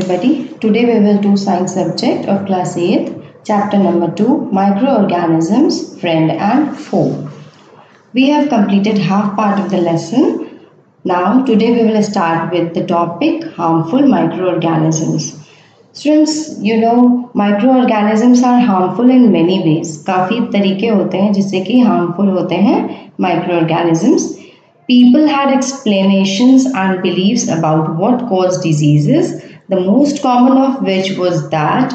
everybody. Today we will do science subject of class 8th, chapter number 2, microorganisms, friend and foe. We have completed half part of the lesson. Now today we will start with the topic harmful microorganisms. Students, you know microorganisms are harmful in many ways. काफ़ी तरीके होते हैं जिससे कि harmful होते हैं microorganisms. People had explanations and beliefs about what caused diseases, the most common of which was that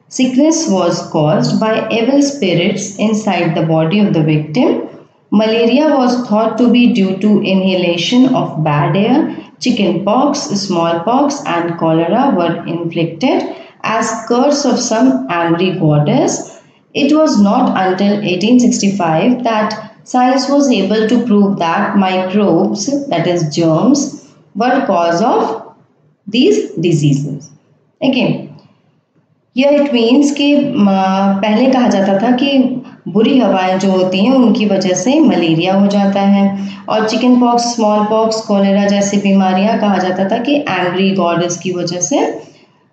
sickness was caused by evil spirits inside the body of the victim. Malaria was thought to be due to inhalation of bad air. Chickenpox, smallpox, and cholera were inflicted as curse of some angry goddess. It was not until 1865 that science was able to prove that microbes, that is germs, were cause of these diseases. Okay. Here it means कि पहले कहा जाता था कि बुरी हवाएं जो होती हैं उनकी वजह से मलेरिया हो जाता है और chickenpox, smallpox, cholera जैसी बीमारियां कहा जाता था कि एंग्री गॉडेस की वजह से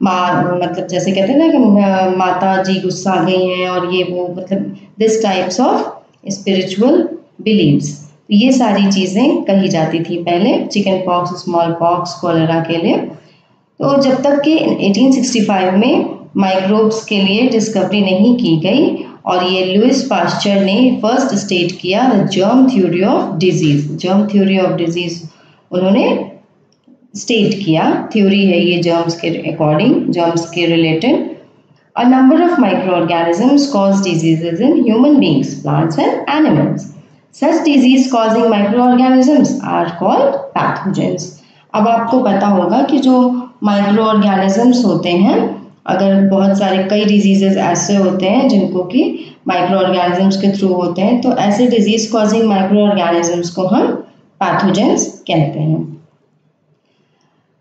मतलब जैसे कहते हैं ना कि माता जी गुस्सा आ गई हैं और ये वो मतलब this types of spiritual beliefs, ये सारी चीज़ें कही जाती थी पहले chickenpox, smallpox, cholera के लिए. तो जब तक कि 1865 में माइक्रोब्स के लिए डिस्कवरी नहीं की गई और ये लुइस पास्चर ने फर्स्ट स्टेट किया the germ theory of disease. Germ theory of disease उन्होंने स्टेट किया, थ्योरी है ये जर्म्स के अकॉर्डिंग, जर्म्स के related. A number of microorganisms cause diseases in human beings, plants and animals. Such disease-causing microorganisms are called pathogens. अब आपको पता होगा कि जो माइक्रोऑर्गेनिजम्स होते हैं, अगर बहुत सारे कई डिजीजेस ऐसे होते हैं जिनको कि माइक्रोऑर्गेनिजम्स के थ्रू होते हैं, तो ऐसे डिजीज कॉजिंग माइक्रोऑर्गेनिजम्स को हम पैथोजेंस कहते हैं.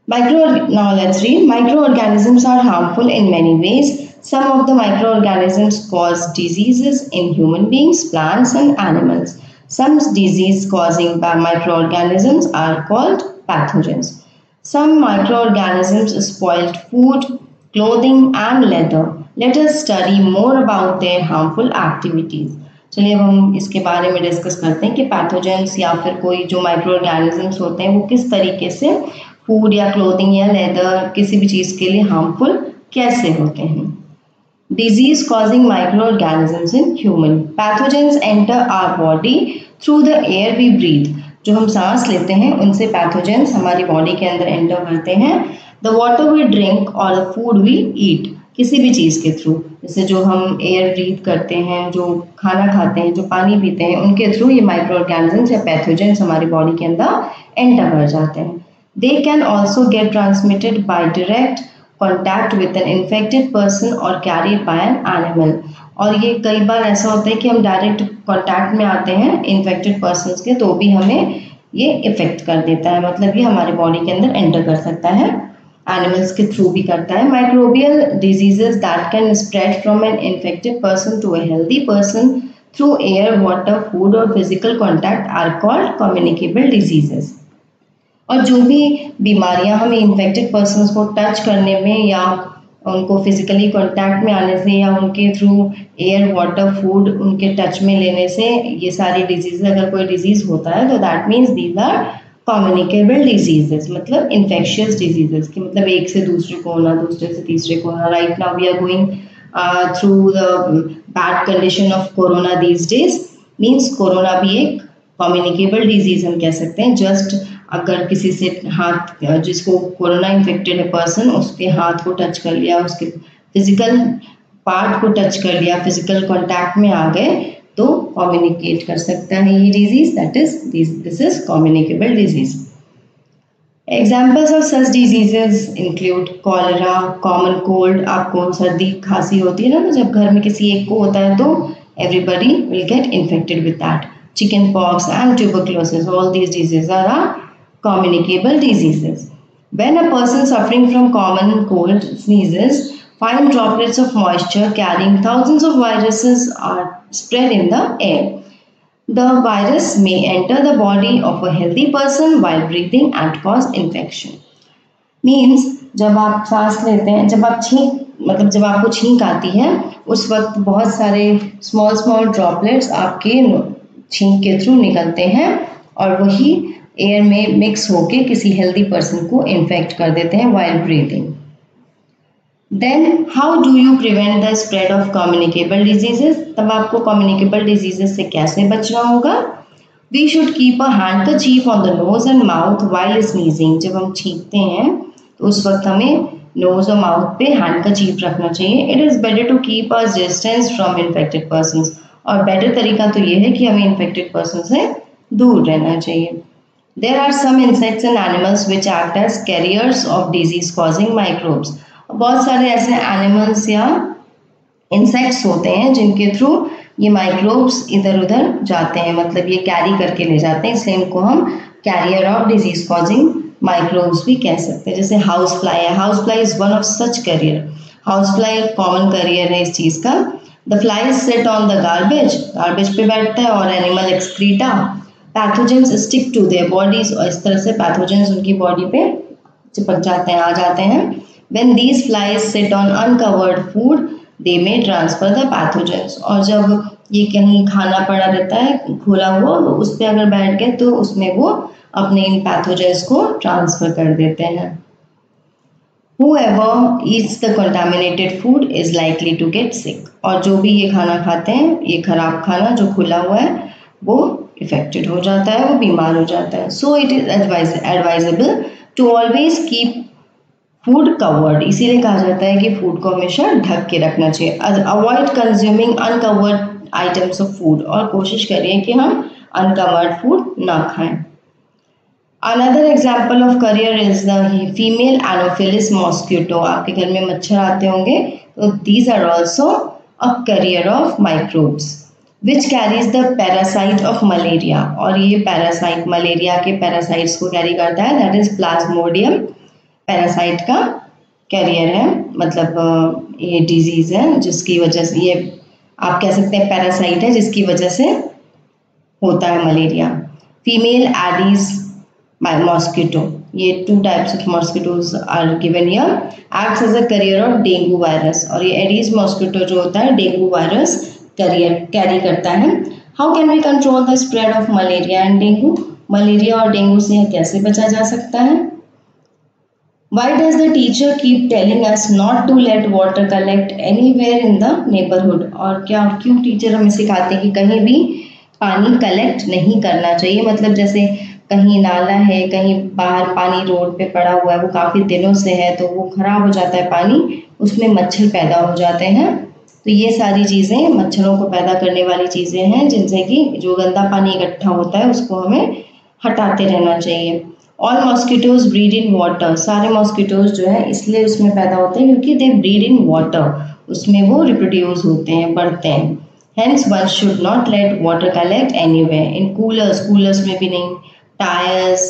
Now let's read. Microorganisms are harmful in many ways. Some of the microorganisms cause diseases in human beings, plants and animals. Some disease-causing microorganisms are called pathogens. Some microorganisms spoiled food, clothing and leather. Let us study more about their harmful activities. चलिए अब हम इसके बारे में discuss करते हैं कि pathogens या फिर कोई जो माइक्रोऑर्गेनिजम्स होते हैं वो किस तरीके से फूड या क्लोथिंग या लेदर किसी भी चीज़ के लिए हार्मफुल कैसे होते हैं. Disease causing microorganisms in human. Pathogens enter our body through the air we breathe. जो हम सांस लेते हैं उनसे पैथोजेंस हमारी बॉडी के अंदर एंटर करते हैं. The water we drink or the food we eat. किसी भी चीज़ के थ्रू, जैसे जो हम एयर ब्रीथ करते हैं, जो खाना खाते हैं, जो पानी पीते हैं, उनके थ्रू ये माइक्रोऑर्गेनिजम्स या पैथोजेंस हमारी बॉडी के अंदर एंटर कर जाते हैं. They can also get transmitted by direct contact with an infected person or carried by an animal. और ये कई बार ऐसा होता है कि हम डायरेक्ट कांटेक्ट में आते हैं इन्फेक्टेड पर्सन्स के, तो भी हमें ये इफेक्ट कर देता है, मतलब ये हमारे बॉडी के अंदर एंटर कर सकता है, एनिमल्स के थ्रू भी करता है. Microbial diseases that can spread from an infected person to a healthy person through air, water, food और physical contact are called communicable diseases. और जो भी बीमारियां हमें इन्फेक्टेड पर्सन्स को टच करने में या उनको फिजिकली कांटेक्ट में आने से या उनके थ्रू एयर, वाटर, फूड उनके टच में लेने से ये सारी डिजीज, अगर कोई डिजीज होता है तो that means these are communicable diseases, मतलब इन्फेक्शियस डिजीजेस की मतलब एक से दूसरे को होना, दूसरे से तीसरे को होना. Right now we are going through the bad condition of corona these days, means corona भी एक कम्युनिकेबल डिजीज हम कह सकते हैं. जस्ट अगर किसी से हाथ, जिसको कोरोना इन्फेक्टेड है पर्सन, उसके हाथ को टच कर लिया, उसके फिजिकल पार्ट को टच कर लिया, फिजिकल कांटेक्ट में आ गए, तो कम्युनिकेट कर सकता है ये disease, that is this is communicable disease. Examples of such diseases include cholera, common cold. आपको सर्दी खांसी होती है ना, तो जब घर में किसी एक को होता है तो everybody will get infected with that. Chickenpox and tuberculosis, all these diseases are communicable diseases. When a person suffering from common cold sneezes, fine droplets of moisture carrying thousands of viruses are spread in the air. The virus may enter the body of a healthy person while breathing and cause infection. Means जब आप सांस लेते हैं, जब आप जब आपको छींक आती है उस वक्त बहुत सारे स्मॉल स्मॉल ड्रॉपलेट्स आपके छींक के थ्रू निकलते हैं और वही एयर में मिक्स होके किसी हेल्दी पर्सन को इन्फेक्ट कर देते हैं while breathing. Then how do you prevent the spread of communicable diseases? तब आपको कम्युनिकेबल डिजीजेस से कैसे बचना होगा? We should keep a handkerchief on the nose and mouth while sneezing. जब हम छींकते हैं तो उस वक्त हमें नोज और माउथ पे हैंडकरचीफ रखना चाहिए। It is better to keep a distance from infected person. और बेटर तरीका तो ये है कि हमें इन्फेक्टेड पर्सन से दूर रहना चाहिए। There are some insects and animals which act as carriers of disease causing microbes. बहुत सारे ऐसे एनिमल्स या इंसेक्ट्स होते हैं जिनके थ्रू ये माइक्रोब्स इधर उधर जाते हैं, मतलब ये कैरी करके ले जाते हैं, इसलिए इनको हम carrier of disease causing microbes भी कह सकते हैं। जैसे हाउस फ्लाई है, housefly is one of such carrier. Housefly एक कॉमन कैरियर है इस चीज़ का। The flies sit on the garbage, garbage पे बैठता है और animal excreta pathogens stick to their bodies, और इस तरह से पैथोजेंस उनकी बॉडी पे चिपक जाते हैं, आ जाते हैं। When these flies sit on uncovered food they may transfer the pathogens, और जब ये कहीं खाना पड़ा रहता है खुला हुआ तो उस पर अगर बैठ गए तो उसमें वो अपने इन पैथोजेंस को ट्रांसफर कर देते हैं। Whoever eats the contaminated food is likely to get sick, और जो भी ये खाना खाते हैं, ये खराब खाना जो खुला हुआ है वो इफेक्टेड हो जाता है, वो बीमार हो जाता है। So it is advisable to always keep food covered, इसीलिए कहा जाता है कि फूड को हमेशा ढक के रखना चाहिए। Avoid consuming uncovered items of food, और कोशिश करिए कि हम अनकवर्ड फूड ना खाएं। Another example of carrier is the female anopheles mosquito. आपके घर में मच्छर आते होंगे, तो these are also a carrier of microbes which carries the parasite of malaria, और ये पैरासाइट मलेरिया के पैरासाइट्स को कैरी करता है, दैट इज प्लाज्मोडियम पैरासाइट का कैरियर है। मतलब ये डिजीज है जिसकी वजह से, ये आप कह सकते हैं पैरासाइट है जिसकी वजह से होता है मलेरिया। फीमेल एडीज मॉस्किटो, ये 2 types of mosquitoes are given here, acts as a carrier of dengue virus, और ये एडीज मॉस्किटो जो होता है डेंगू वायरस कैरी करता है। How can we control the spread of malaria and dengue? Malaria और dengue से कैसे बचा जा सकता है? Why does the teacher keep telling us not to let water collect anywhere in the neighborhood? और क्यों टीचर हमें सिखाते हैं कि कहीं भी पानी कलेक्ट नहीं करना चाहिए? मतलब जैसे कहीं नाला है, कहीं बाहर पानी रोड पे पड़ा हुआ है, वो काफ़ी दिनों से है तो वो खराब हो जाता है पानी, उसमें मच्छर पैदा हो जाते हैं। तो ये सारी चीज़ें मच्छरों को पैदा करने वाली चीज़ें हैं जिनसे कि जो गंदा पानी इकट्ठा होता है उसको हमें हटाते रहना चाहिए। All mosquitoes breed in water, सारे मॉस्किटोज जो है इसलिए उसमें पैदा होते हैं क्योंकि दे ब्रीड इन वाटर, उसमें वो रिप्रोड्यूस होते हैं, बढ़ते हैं। Hence one should not let water collect anywhere, इन कूलर्स में भी नहीं, टायर्स,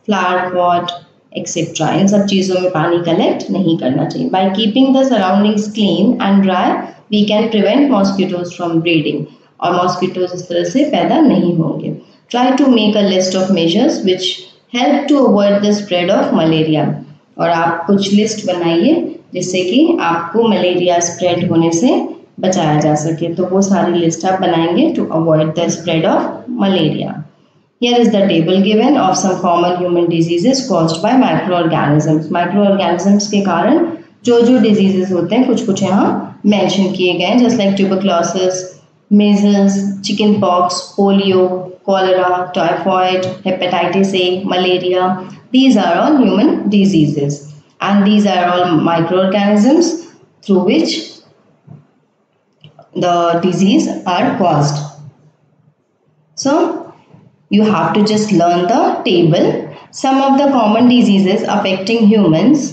फ्लावर पॉट एक्सेट्रा, इन सब चीज़ों में पानी कलेक्ट नहीं करना चाहिए। By keeping the surroundings clean and dry we can prevent mosquitoes from breeding, और मॉस्किटोज इस तरह से पैदा नहीं होंगे। Try to make a list of measures which help to avoid the spread of malaria, और आप कुछ लिस्ट बनाइए जिससे कि आपको मलेरिया स्प्रेड होने से बचाया जा सके। तो वो सारी लिस्ट आप बनाएंगे to avoid the spread of malaria. Here is the table given of some common human diseases caused by microorganisms. Microorganisms के कारण जो diseases होते हैं कुछ यहाँ mention किए गए हैं, just like tuberculosis, measles, chickenpox, polio, cholera, typhoid, hepatitis A, malaria. These are all human diseases, and these are all microorganisms through which the disease are caused. So you have to just learn the table. Some of the common diseases affecting humans,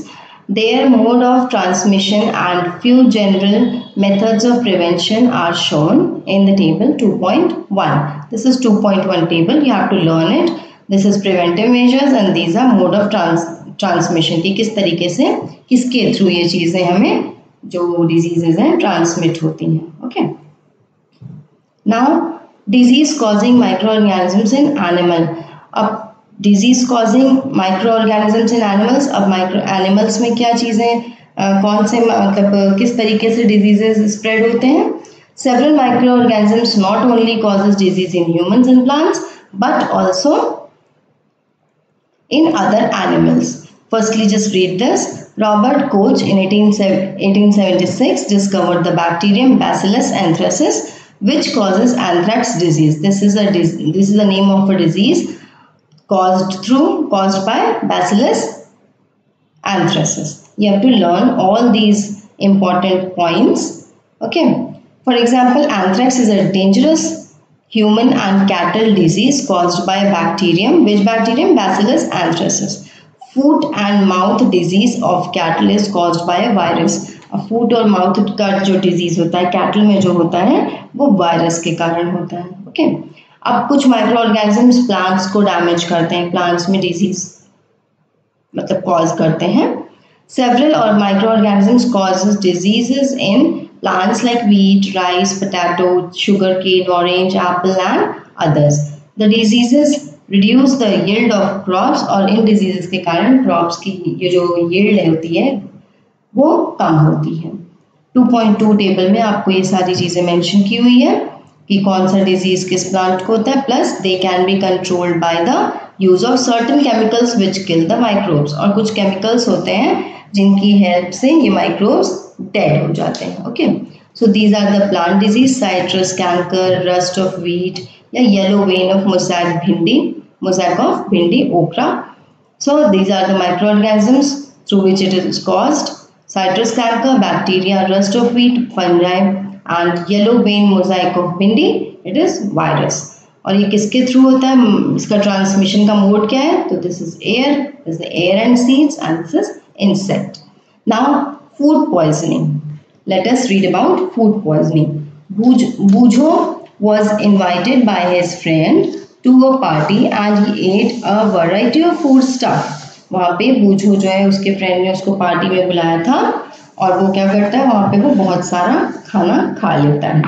their mode of transmission and few general methods of prevention are shown in the table 2.1. This is 2.1 table, you have to learn it. This is preventive measures and these are mode of transmission, कि किस तरीके से किसके through ये चीज़ें हमें जो diseases हैं ट्रांसमिट होती हैं। Okay. Now disease causing microorganisms in animal. अब disease causing micro organisms in animals. अब माइक्रो एनिमल्स में क्या चीज़ें कौन से मतलब किस तरीके से डिजीजेस स्प्रेड होते हैं। Several micro organisms not only causes disease in humans and plants but also in other animals. Firstly, just read this. Robert Koch in 1876 discovered the bacterium Bacillus anthracis, which causes anthrax disease. This is the name of a disease caused by Bacillus anthracis. You have to learn all these important points. Okay. For example, anthrax is a dangerous human and cattle disease caused by bacterium. Which bacterium? Bacillus anthracis. Foot and mouth disease of cattle is caused by a virus. फूट और mouth का जो disease होता है cattle में जो होता है वो वायरस के कारण होता है। ओके अब कुछ माइक्रो ऑर्गेनिजम्स प्लांट्स को डैमेज करते हैं, प्लांट्स में डिजीज मतलब कॉज करते हैं। सेवरल और micro organisms causes diseases in plants like wheat, rice, potato, sugarcane, orange, apple and others. The diseases reduce the yield of crops और इन diseases के कारण crops की ये जो yield होती है वो कम होती है। 2.2 टेबल में आपको ये सारी चीज़ें मेंशन की हुई है कि कौन सा डिजीज किस प्लांट को होता है, plus they can be controlled by the use of certain chemicals which kill the microbes. और कुछ केमिकल्स होते हैं जिनकी हेल्प से ये माइक्रोब्स डेड हो जाते हैं। Okay so these are the plant disease citrus canker, rust of wheat या yellow vein of mosaic of bhindi okra. So these are the microorganisms through which it is caused. Citrus canker, bacteria, rust of wheat, fungi and yellow vein mosaic of भिंडी it is virus। और ये किसके through होता है, इसका transmission का mode क्या है, तो this is air, this is air and seeds and this is insect. Now food poisoning, let us read about food poisoning. बूझो was invited by his friend to a party and he ate a variety of food stuff। वहाँ पे बूझो जो है उसके friend ने उसको party में बुलाया था और वो क्या करता है वहाँ पे वो बहुत सारा खाना खा लेता है।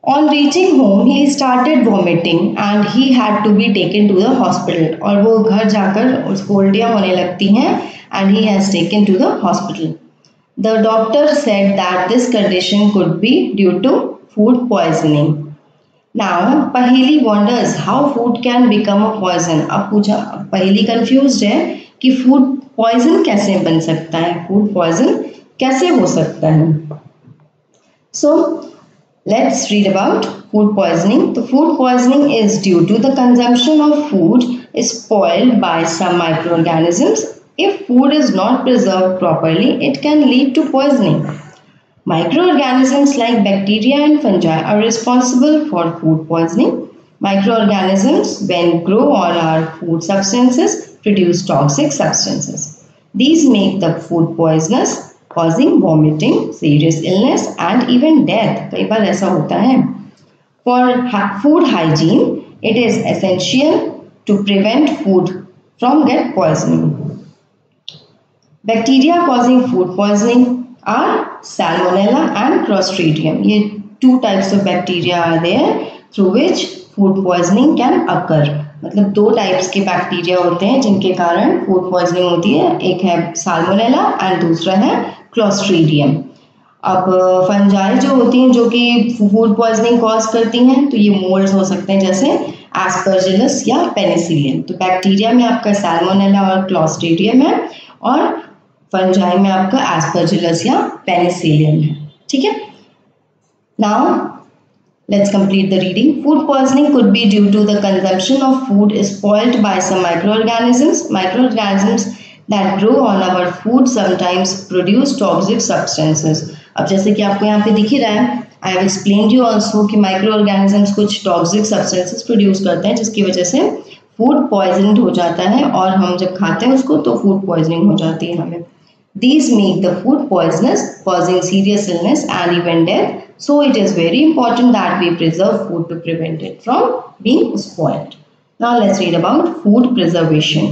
On reaching home, he started vomiting and he had to be taken to the hospital। और वो घर जाकर उसको उल्टियाँ होने लगती हैं and he has taken to the hospital। The doctor said that this condition could be due to food poisoning। Now पहेली wonders how food can become a poison। अब पहेली confused है कि food poison कैसे बन सकता है, food poison कैसे हो सकता है। So let's read about food poisoning। तो food poisoning is due to the consumption of food is spoiled by some microorganisms। If food is not preserved properly, it can lead to poisoning। Microorganisms like bacteria and fungi are responsible for food poisoning। Microorganisms, when grow on our food substances, produce toxic substances। These make the food poisonous, causing vomiting, serious illness and even death। कई बार ऐसा होता है। For food hygiene, it is essential to prevent food from get poisoning। Bacteria causing food poisoning are Salmonella and Clostridium। ये two types of bacteria are there through which food poisoning can occur। मतलब दो types के bacteria होते हैं जिनके कारण food poisoning होती है, एक है साल्मोनेला एंड दूसरा है क्लोस्ट्रीडियम। अब फंजाई जो होती हैं जो कि फूड पॉइजनिंग कॉज करती हैं तो ये मोल्ड्स हो सकते हैं जैसे एस्परजिलस या पेनिसिलियन। तो बैक्टीरिया में आपका साल्मोनेला और क्लोस्ट्रीडियम है और फंजाई में आपका एस्परजिलस या पेनिसिलियन है। ठीक है, now let's complete the reading. Food poisoning could be due to the consumption of food spoiled by some microorganisms. Microorganisms that grow on our food sometimes produce toxic substances. अब जैसे कि आपको यहाँ पे दिख ही रहा है, I have explained you also कि माइक्रोऑर्गेनिजम्स कुछ टॉक्सिक सब्सटेंसेस प्रोड्यूस करते हैं जिसकी वजह से फूड पॉइजनड हो जाता है और हम जब खाते हैं उसको तो फूड पॉइजनिंग हो जाती है हमें। These make the food poisonous, causing serious illness and even death. So it is very important that we preserve food to prevent it from being spoiled. Now let's read about food preservation.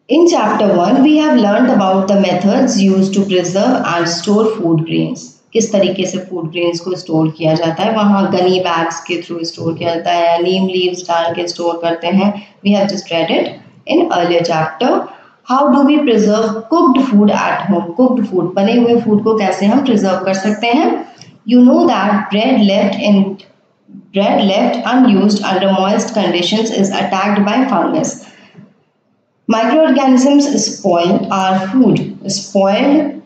In chapter 1, we have learned about the methods used to preserve and store food grains. किस तरीके से food grains को store किया जाता है, वहाँ Ghani bags के through store किया जाता है, नीम लीव्स डाल के स्टोर करते हैं. We have just read it in earlier chapter. How do we preserve cooked food at home. Cooked food, बने हुए फूड को कैसे हम प्रिजर्व कर सकते हैं. You know that bread left unused under moist conditions is attacked by fungus. Microorganisms spoil our food. Spoiled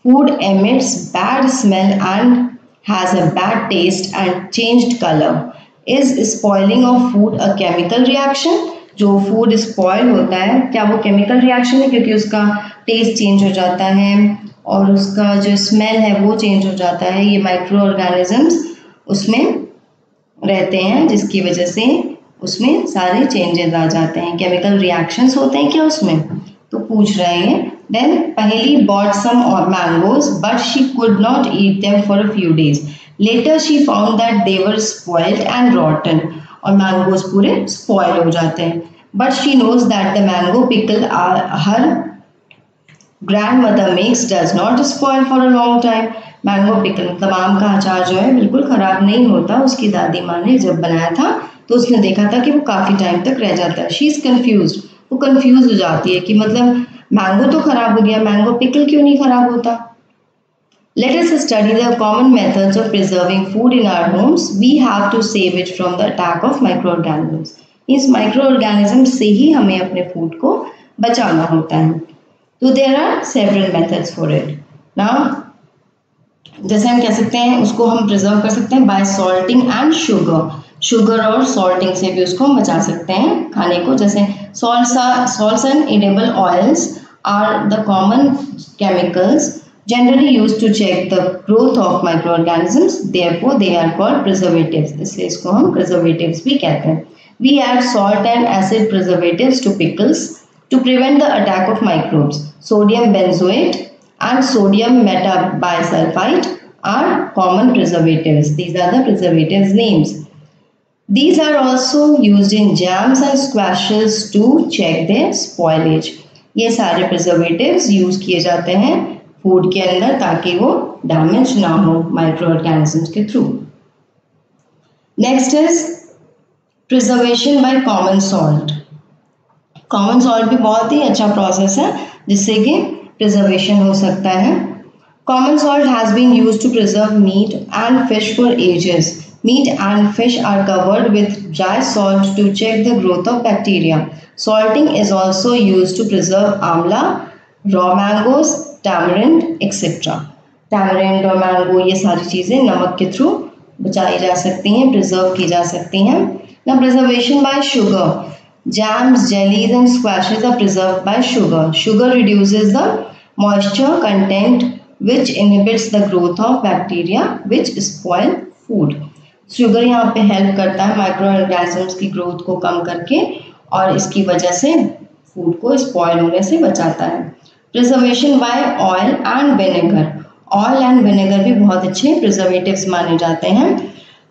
food emits bad smell and has a bad taste and changed color. Is spoiling of food a chemical reaction? जो food spoil होता है, क्या वो chemical reaction है, क्योंकि उसका taste change हो जाता है और उसका जो स्मेल है वो चेंज हो जाता है. ये माइक्रो ऑर्गेनिजम्स उसमें रहते हैं जिसकी वजह से उसमें सारे चेंजेस आ जाते हैं. केमिकल रिएक्शंस होते हैं क्या उसमें, तो पूछ रहे हैं. देन पहेली bought some mangoes but she could not eat them for a few days. Later she found that they were spoiled and rotten. और मैंगोज पूरे स्पॉइल हो जाते हैं. But she knows that the mango pickle her grandmother makes does not spoil for a long time. Mango pickle मतलब आम का अचार जो है बिल्कुल खराब नहीं होता. उसकी दादी माँ ने जब बनाया था तो उसने देखा था कि वो काफी टाइम तक रह जाता है. शी इज कंफ्यूज्ड, वो कंफ्यूज हो जाती है कि मतलब मैंगो तो खराब हो गया, मैंगो पिकल क्यों नहीं खराब होता. Let us study the common methods of preserving food in our homes. We have to save it from the attack of microorganisms. इस microorganisms से ही हमें अपने फूड को बचाना होता है. तो there are several methods for it. Now जैसे हम कह सकते हैं उसको हम प्रिजर्व कर सकते हैं बाय सॉल्टिंग एंड शुगर और सॉल्टिंग से भी उसको हम बचा सकते हैं खाने को. जैसे salts and edible oils are the common chemicals generally used to check the growth of microorganisms. Therefore they are called preservatives. इसलिए इसको हम preservatives भी कहते हैं. We add salt and acid preservatives to pickles to prevent the attack of microbes. Sodium benzoate and sodium metabisulfite are common preservatives. These are the preservatives names. These are also used in jams and squashes to check their spoilage. ये सारे preservatives use किए जाते हैं food के अंदर ताकि वो damage ना हो माइक्रो ऑर्गेनिजम्स के through. Next is preservation by common salt. Common salt भी बहुत ही अच्छा प्रोसेस है जिससे कि प्रिजर्वेशन हो सकता है. Common salt has been used to preserve meat and fish for ages. Meat and fish are covered with dry salt to check the growth of bacteria. Salting is also used to preserve amla, raw mangoes, tamarind, etc. Tamarind और mango ये सारी चीज़ें नमक के through बचाई जा सकती हैं, प्रिजर्व की जा सकती हैं. Now preservation by sugar. Jams, jellies and squashes are preserved by sugar. Sugar reduces the moisture content which inhibits the growth of bacteria which spoil food. Sugar यहाँ पे हेल्प करता है माइक्रो ऑर्गेनिजम्स की growth को कम करके और इसकी वजह से फूड को स्पॉइल होने से बचाता है. Preservation by oil and vinegar. Oil and vinegar भी बहुत अच्छे प्रिजर्वेटिव्स माने जाते हैं.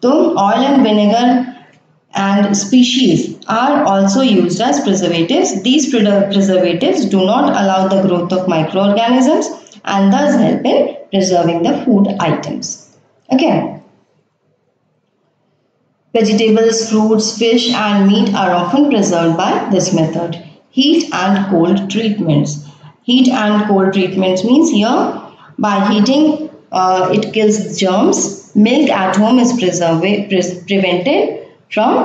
तो oil and vinegar and species are also used as preservatives. These preservatives do not allow the growth of microorganisms and thus help in preserving the food items. Okay. Vegetables, fruits, fish and meat are often preserved by this method. Heat and cold treatments. Heat and cold treatments means here by heating it kills germs. Milk at home is prevented from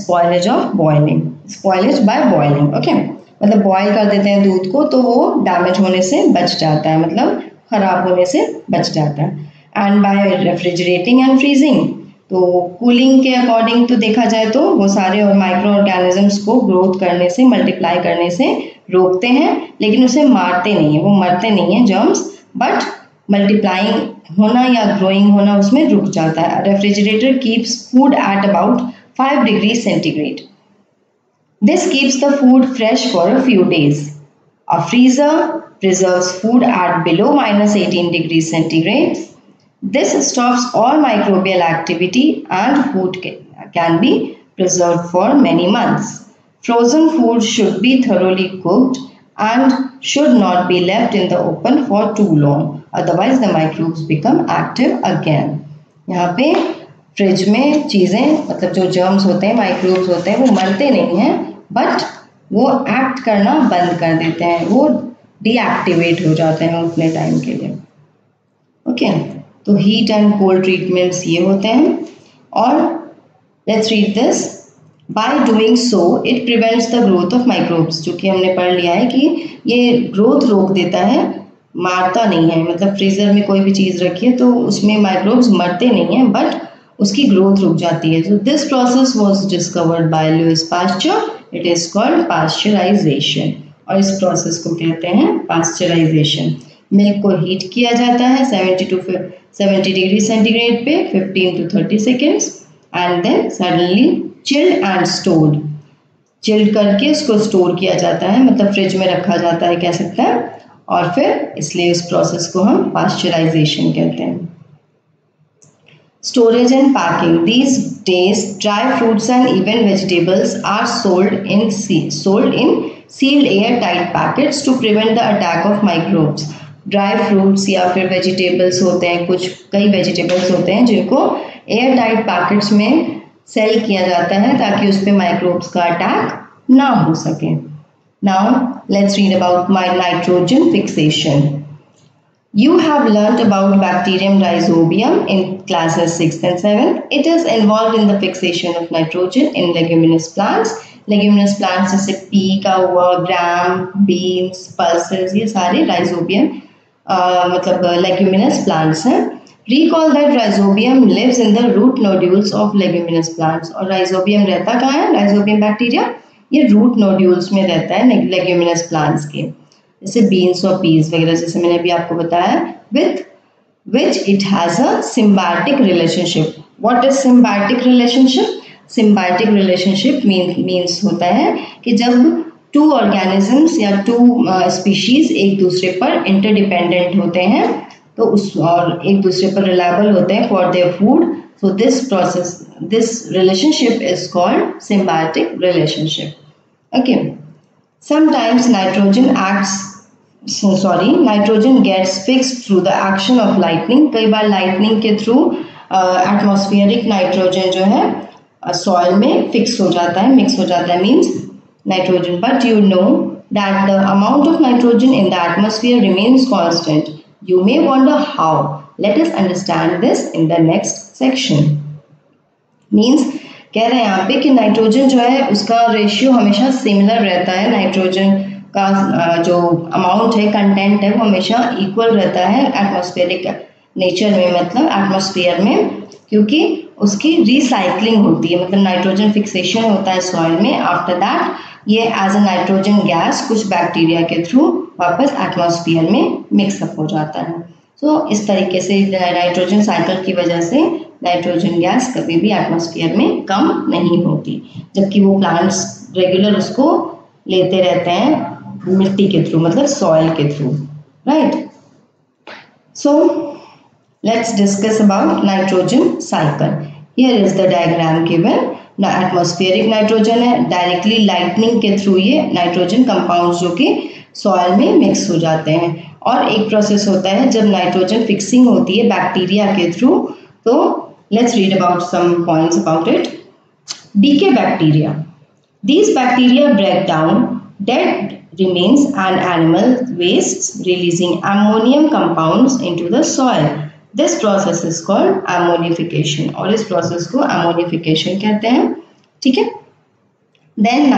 spoilage of boiling. Spoilage by boiling. Okay. मतलब boil कर देते हैं दूध को तो वो damage होने से बच जाता है, मतलब खराब होने से बच जाता है. And by refrigerating and freezing. तो कूलिंग के अकॉर्डिंग तो देखा जाए तो वो सारे और माइक्रो ऑर्गेनिजम्स को ग्रोथ करने से, मल्टीप्लाई करने से रोकते हैं, लेकिन उसे मारते नहीं है, वो मरते नहीं है जर्म्स, बट मल्टीप्लाइंग होना या ग्रोइंग होना उसमें रुक जाता है. Refrigerator keeps food at about 5 degree centigrade. This keeps the food fresh for a few days. A freezer preserves food at below -18 degrees centigrade. This stops all microbial activity and food can be preserved for many months. Frozen food should be thoroughly cooked and should not be left in the open for too long. otherwise the microbes become active again. यहाँ पे fridge में चीज़ें मतलब जो germs होते हैं, microbes होते हैं, वो मरते नहीं हैं बट वो एक्ट करना बंद कर देते हैं, वो डीएक्टिवेट हो जाते हैं उतने टाइम के लिए. ओके, तो हीट एंड कोल्ड ट्रीटमेंट्स ये होते हैं. और let's read this. By doing so it prevents the growth of microbes, जो कि हमने पढ़ लिया है कि ये ग्रोथ रोक देता है, मारता नहीं है. मतलब फ्रीजर में कोई भी चीज़ रखिए तो उसमें माइक्रोब्स मरते नहीं हैं बट उसकी ग्रोथ रुक जाती है. तो this process was discovered by Louis Pasteur. It is called pasteurisation, और इस प्रोसेस को कहते हैं पास्चराइजेशन. मिल्क को हीट किया जाता है 70 डिग्री सेंटीग्रेड पे 15 to 30 seconds and then suddenly chilled and stored. Chilled करके इसको स्टोर किया जाता है, मतलब फ्रिज में रखा जाता है कह सकते हैं, और फिर इसलिए इस प्रोसेस को हम पास्चराइजेशन कहते हैं. Storage and packing. These days, dry fruits and even vegetables are sold in sealed airtight packets to prevent the attack of microbes. Dry fruits या फिर vegetables होते हैं, कई vegetables होते हैं जिनको airtight packets में सेल किया जाता है ताकि उस पर microbes का अटैक ना हो सके. Now let's read about my nitrogen fixation. You have learnt about bacterium rhizobium in classes 6th and 7th. It is involved in the fixation of nitrogen in leguminous plants. Leguminous plants जैसे pea का हुआ, gram, beans, pulses, ये सारे rhizobium मतलब leguminous plants हैं. Recall that rhizobium lives in the root nodules of leguminous plants. और rhizobium रहता कहाँ है? Rhizobium bacteria ये root nodules में रहता है leguminous plants के, जैसे बीन्स और पीस वगैरह, जैसे मैंने अभी आपको बताया. With which it has a symbiotic relationship. What is symbiotic relationship? Symbiotic relationship means होता है कि जब टू ऑर्गेनिजम्स या टू स्पीशीज एक दूसरे पर इंटरडिपेंडेंट होते हैं तो उस और एक दूसरे पर रिलायबल होते हैं for their food. So this relationship is called symbiotic relationship. Okay. Sometimes nitrogen gets fixed through the action of lightning. कई बार lightning के थ्रू atmospheric nitrogen जो है soil में fix हो जाता है, mix हो जाता है, means nitrogen. But you know that the amount of nitrogen in the atmosphere remains constant. You may wonder how. Let us understand this in the next section. Means कह रहे हैं यहाँ पे कि नाइट्रोजन जो है उसका रेशियो हमेशा सिमिलर रहता है. नाइट्रोजन का जो अमाउंट है, कंटेंट है, वो हमेशा इक्वल रहता है एटमॉस्फेरिक नेचर में, मतलब एटमॉस्फेयर में, क्योंकि उसकी रिसाइकलिंग होती है. मतलब नाइट्रोजन फिक्सेशन होता है सॉइल में. आफ्टर दैट ये एज अ नाइट्रोजन गैस कुछ बैक्टीरिया के थ्रू वापस एटमॉस्फेयर में मिक्सअप हो जाता है. तो इस तरीके से नाइट्रोजन साइकिल की वजह से नाइट्रोजन गैस कभी भी एटमॉस्फेयर में कम नहीं होती, जबकि वो प्लांट्स रेगुलर उसको लेते रहते हैं मिट्टी के थ्रू, मतलब सॉइल के through. Right. So let's discuss about nitrogen cycle. Here is the diagram given. Atmospheric nitrogen है, डायरेक्टली लाइटनिंग के थ्रू ये नाइट्रोजन कंपाउंड्स जो कि सॉइल में मिक्स हो जाते हैं. और एक प्रोसेस होता है जब नाइट्रोजन फिक्सिंग होती है बैक्टीरिया के थ्रू. तो let's read about some points about it. Decay bacteria. These bacteria break down dead remains and animal wastes, releasing ammonium compounds into the soil. This process is called ammonification, और इस process को ammonification कहते हैं. ठीक है. Then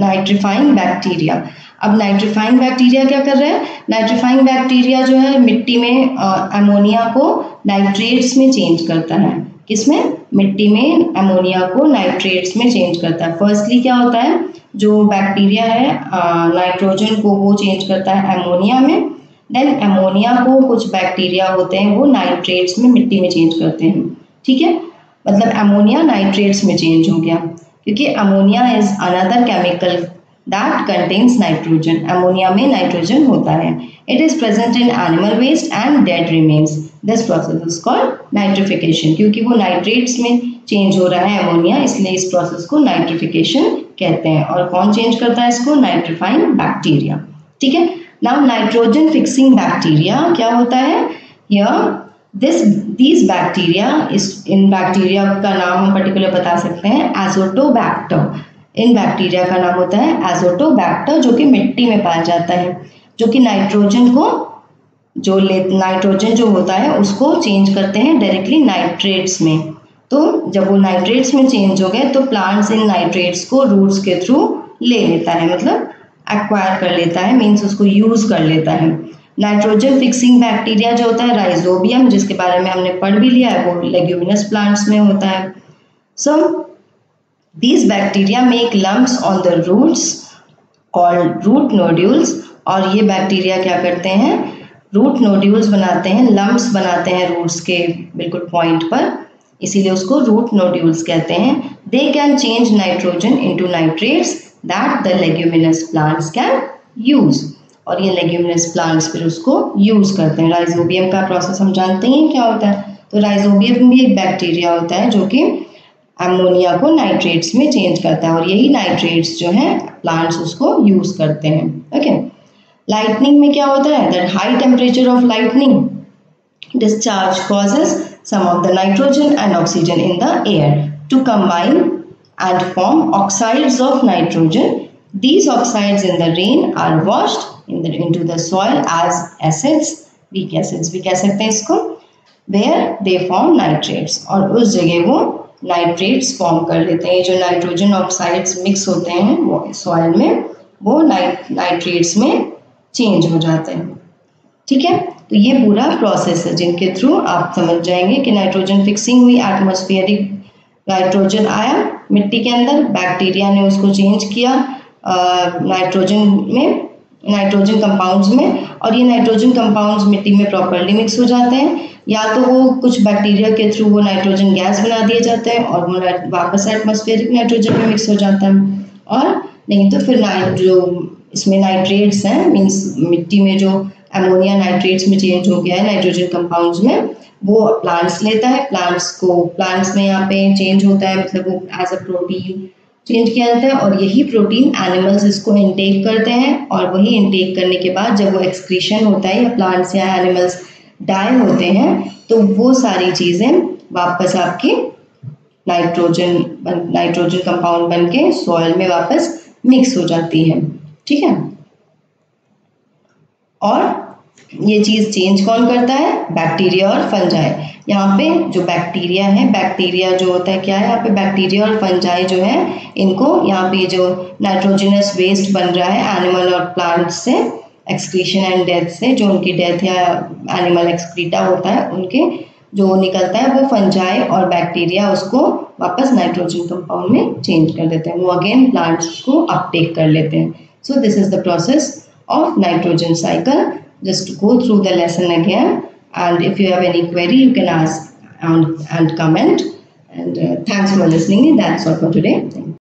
nitrifying bacteria. अब nitrifying bacteria क्या कर रहे हैं? नाइट्रीफाइंग बैक्टीरिया जो है मिट्टी में अमोनिया को नाइट्रेट्स में चेंज करता है. किसमें? मिट्टी में अमोनिया को नाइट्रेट्स में चेंज करता है. फर्स्टली क्या होता है, जो बैक्टीरिया है नाइट्रोजन को वो चेंज करता है अमोनिया में. देन अमोनिया को कुछ बैक्टीरिया होते हैं वो नाइट्रेट्स में मिट्टी में चेंज करते हैं. ठीक है. मतलब अमोनिया नाइट्रेट्स में चेंज हो गया, क्योंकि ammonia is another chemical that contains nitrogen. Ammonia में नाइट्रोजन होता है. It is present in animal waste and dead remains. This process is called nitrification. क्योंकि वो नाइट्रेट्स में चेंज हो रहा है अमोनिया, इसलिए इस प्रोसेस को नाइट्रिफिकेशन कहते हैं. और कौन चेंज करता है इसको? Nitrifying bacteria. ठीक है. नाउ नाइट्रोजन फिक्सिंग बैक्टीरिया क्या होता है? these बैक्टीरिया, इन बैक्टीरिया का नाम हम पर्टिकुलर बता सकते हैं एजोटोबैक्टर। इन बैक्टीरिया का नाम होता है एजोटोबैक्टर, जो कि मिट्टी में पाया जाता है, जो कि नाइट्रोजन जो होता है उसको चेंज करते हैं डायरेक्टली नाइट्रेट्स में। तो जब वो नाइट्रेट्स में चेंज हो गए तो प्लांट्स इन नाइट्रेट्स को रूट्स के थ्रू ले लेता है, मतलब एक्वायर कर लेता है, मीन्स उसको यूज कर लेता है। नाइट्रोजन फिक्सिंग बैक्टीरिया जो होता है राइजोबियम, जिसके बारे में हमने पढ़ भी लिया है, वो लेग्यूमिनस प्लांट्स में होता है। So these bacteria make lumps on the roots called root nodules, और ये बैक्टीरिया क्या करते हैं? रूट नोड्यूल्स बनाते हैं, लम्प्स बनाते हैं रूट्स के बिल्कुल पॉइंट पर, इसीलिए उसको रूट नोड्यूल्स कहते हैं। They can change nitrogen into nitrates that the leguminous plants can use, और ये लेग्यूमिनस प्लांट्स फिर उसको यूज करते हैं। राइजोबियम का प्रोसेस हम जानते हैं क्या होता है, तो राइजोबियम भी एक बैक्टीरिया होता है जो कि अमोनिया को नाइट्रेट्स में चेंज करता है, और यही नाइट्रेट्स जो है प्लांट्स उसको यूज करते हैं। ओके, लाइटनिंग में क्या होता है? That high temperature of lightning discharge causes some of the nitrogen and oxygen in the air to combine and form oxides of nitrogen. These oxides in the rain are washed into the soil as acids, weak acids भी कह सकते हैं इसको, where they form nitrates, और उस जगह वो nitrates form कर लेते हैं। जो नाइट्रोजन ऑक्साइड्स मिक्स होते हैं वो सॉइल में, वो नाइट्रेट्स में चेंज हो जाते हैं। ठीक है, तो ये पूरा प्रोसेस है जिनके थ्रू आप समझ जाएंगे कि नाइट्रोजन फिक्सिंग हुई, एटमॉस्फेरिक नाइट्रोजन आया मिट्टी के अंदर, बैक्टीरिया ने उसको चेंज किया नाइट्रोजन कंपाउंड्स में, और ये नाइट्रोजन कंपाउंड्स मिट्टी में प्रॉपर्ली मिक्स हो जाते हैं, या तो वो कुछ बैक्टीरिया के थ्रू वो नाइट्रोजन गैस बना दिए जाते हैं और वो वापस एटमॉस्फेरिक नाइट्रोजन में मिक्स हो जाता है, और नहीं तो फिर जो इसमें नाइट्रेट्स हैं, मीन्स मिट्टी में जो अमोनिया नाइट्रेट्स में चेंज हो गया है नाइट्रोजन कंपाउंड्स में, वो प्लांट्स लेता है, प्लांट्स में यहाँ पे चेंज होता है, मतलब वो एज अ प्रोटीन चेंज किया जाता है, और यही प्रोटीन एनिमल्स इसको इनटेक करते हैं, और वही इनटेक करने के बाद जब वो एक्सक्रीशन होता है या प्लांट्स या एनिमल्स डाई होते हैं तो वो सारी चीज़ें वापस आपकी नाइट्रोजन कंपाउंड बन के सॉइल में वापस मिक्स हो जाती है। ठीक है, और ये चीज़ चेंज कौन करता है? बैक्टीरिया और फंजाई। यहाँ पे जो बैक्टीरिया है, बैक्टीरिया जो होता है क्या है, यहाँ पे बैक्टीरिया और फंजाई जो है, इनको यहाँ पे जो नाइट्रोजनस वेस्ट बन रहा है एनिमल और प्लांट से, एक्सक्रीशन एंड डेथ से, जो उनकी डेथ या एनिमल एक्सक्रीटा होता है उनके जो निकलता है, वो फंजाई और बैक्टीरिया उसको वापस नाइट्रोजन कंपाउंड में चेंज कर देते हैं, वो अगेन प्लांट्स को अपटेक कर लेते हैं। So this is the process of nitrogen cycle. Just go through the lesson again, and if you have any query you can ask and comment, and thanks for listening. That's all for today.